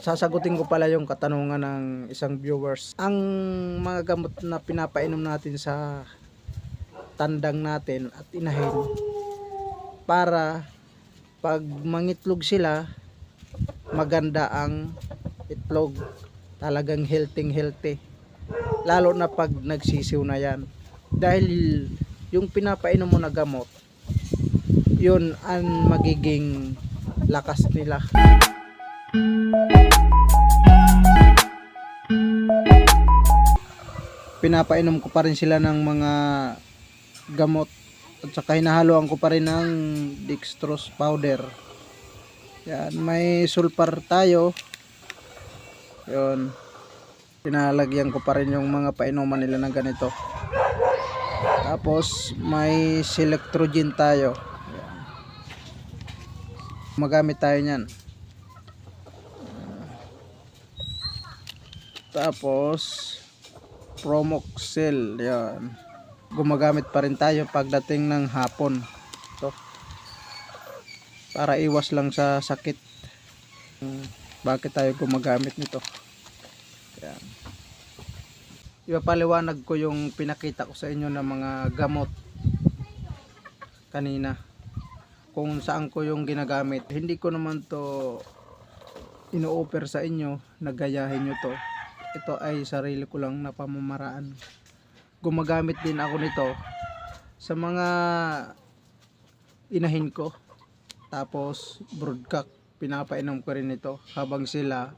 sasagutin ko pala yung katanungan ng isang viewers. Ang mga gamot na pinapainom natin sa tandang natin at inahin para pag mangitlog sila, maganda ang itlog, talagang healthy, lalo na pag nagsisiw na yan, dahil yung pinapainom mo na gamot, yun ang magiging lakas nila. Pinapainom ko pa rin sila ng mga gamot at saka hinahaluan ko pa rin ng dextrose powder. Yan, may sulfur tayo. Yun, pinalagyan ko pa rin yung mga painuman nila ng ganito. Tapos may selectrogen tayo. Yan, magamit tayo nyan. Tapos Promoxil, yan, gumagamit pa rin tayo pagdating ng hapon. Ito, para iwas lang sa sakit. Bakit tayo gumagamit nito? Yan, ipapaliwanag ko yung pinakita ko sa inyo ng mga gamot kanina, kung saan ko yung ginagamit. Hindi ko naman to ino-offer sa inyo, nagayahin nyo to. Ito ay sarili ko lang na pamamaraan. Gumagamit din ako nito sa mga inahin ko. Tapos broodcock, pinapainom ko rin ito habang sila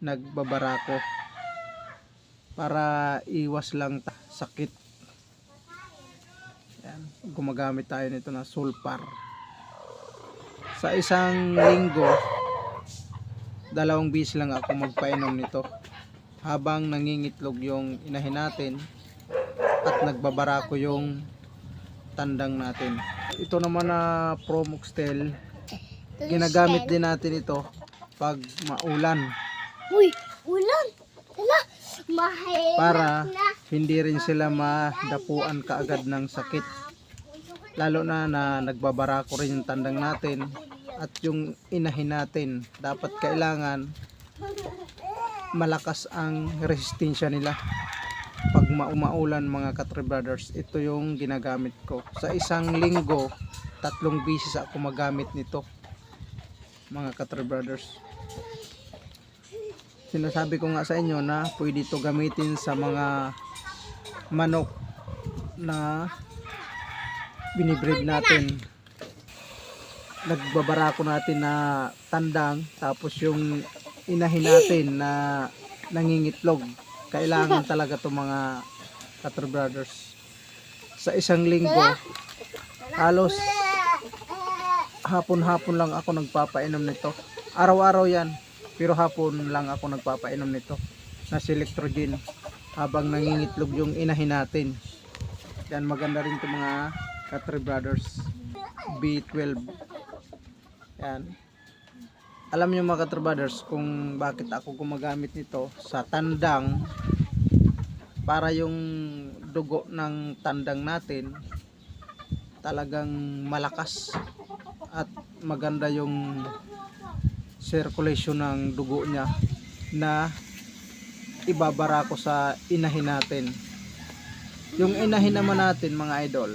nagbabarako, para iwas lang sakit. Yan, gumagamit tayo nito na sulfur. Sa isang linggo, 2 beses lang ako magpainom nito habang nangingitlog yung inahin natin at nagbabarako yung tandang natin. Ito naman na Promoxil, ginagamit din natin ito pag maulan. Uy, ulan! Para hindi rin sila madapuan kaagad ng sakit. Lalo na nagbabarako rin yung tandang natin at yung inahin natin. Dapat kailangan malakas ang resistensya nila pag maulan, mga Katri Brothers. Ito yung ginagamit ko. Sa isang linggo, 3 beses ako magamit nito, mga Katri Brothers. Sinasabi ko nga sa inyo na pwede ito gamitin sa mga manok na binibreed natin. Nagbabarako natin na tandang, tapos yung inahin natin na nangingitlog. Kailangan talaga to, mga Katri Brothers. Sa isang linggo, halos hapon-hapon lang ako nagpapainom nito. Araw-araw yan, pero hapon lang ako nagpapainom nito na selectrogen habang nangingitlog yung inahin natin. Yan, maganda rin to, mga Katri Brothers. B12. Yan. Alam niyo, mga Katri Brothers, kung bakit ako gumagamit nito sa tandang, para yung dugo ng tandang natin talagang malakas at maganda yung circulation ng dugo niya na ibabara ko sa inahin natin. Yung inahin naman natin, mga idol,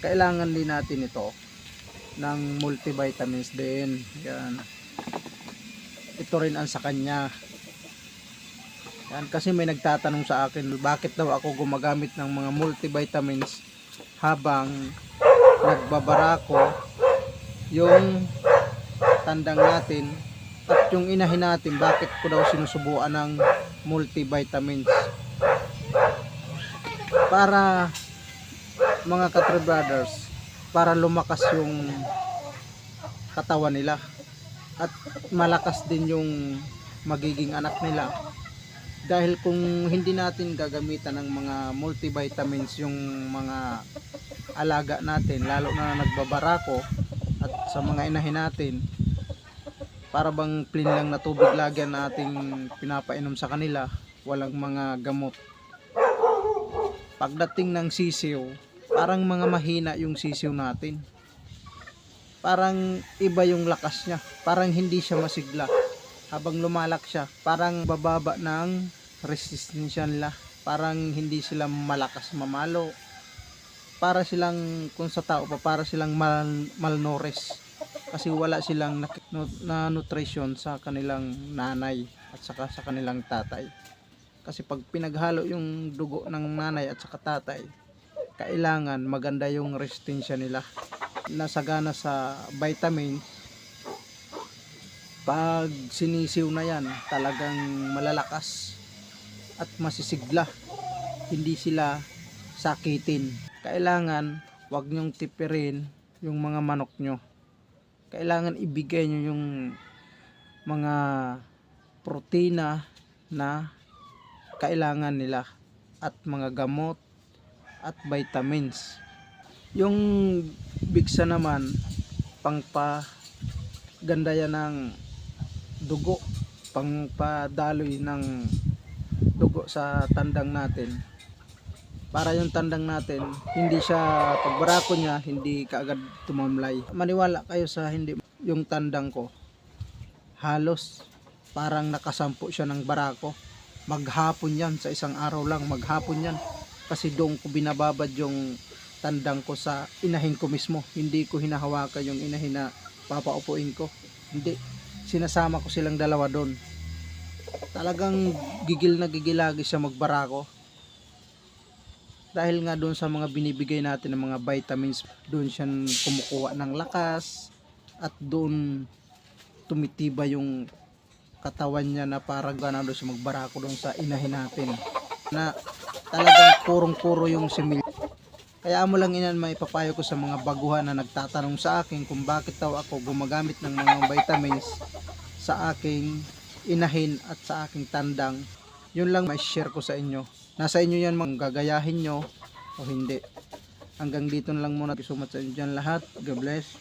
kailangan din natin ito ng multivitamins din. Yan, ito rin ang sa kanya. Yan, kasi may nagtatanong sa akin bakit daw ako gumagamit ng mga multivitamins habang nagbabarako yung tandang natin at yung inahin natin, bakit ko daw sinusubuan ng multivitamins. Para, mga Katri Brothers, para lumakas yung katawan nila at malakas din yung magiging anak nila. Dahil kung hindi natin gagamitan ng mga multivitamins yung mga alaga natin, lalo na nagbabarako at sa mga inahin natin, para bang plain lang na tubig lagi nating pinapainom sa kanila, walang mga gamot. Pagdating ng sisiw, parang mga mahina yung sisiw natin. Parang iba yung lakas niya, parang hindi siya masigla. habang lumalak siya, parang bababa ng resistensya nila. Parang hindi sila malakas mamalo. Para silang, kung sa tao pa, para silang malnourished. Kasi wala silang na nutrition sa kanilang nanay at saka sa kanilang tatay. Kasi pag pinaghalo yung dugo ng nanay at saka tatay, kailangan maganda yung resistensya nila. Nasagana sa vitamins, pag sinisiw na yan, talagang malalakas at masisigla. Hindi sila sakitin. Kailangan wag nyong tipirin yung mga manok nyo. Kailangan ibigay nyo yung mga protina na kailangan nila at mga gamot at vitamins. Yung bigsa naman, pangpaganda yan ng dugo, pangpadaloy ng dugo sa tandang natin. Para yung tandang natin, hindi siya, pagbarako niya, hindi kaagad tumamlay. Maniwala kayo sa hindi, yung tandang ko, halos parang nakasampu siya ng barako. Maghapon yan, sa isang araw lang, maghapon yan. Kasi doon ko binababad yung tandang ko sa inahin ko mismo. Hindi ko hinahawakan yung inahin na papaupuin ko. Hindi, sinasama ko silang dalawa doon. Talagang gigil na gigilagi siya magbarako. Dahil nga doon sa mga binibigay natin ng mga vitamins, doon siya kumukuha ng lakas at doon tumitiba yung katawan niya na parang gano'n doon siya magbarako doon sa inahin natin. Na talagang purong-puro yung simil. Kaya mo lang inan maipapayo ko sa mga baguhan na nagtatanong sa akin kung bakit daw ako gumagamit ng mga vitamins sa aking inahin at sa aking tandang. Yun lang may share ko sa inyo. Nasa inyo yan, gagayahin nyo o hindi. Hanggang dito na lang muna. Thank you so much sa inyo dyan lahat. God bless.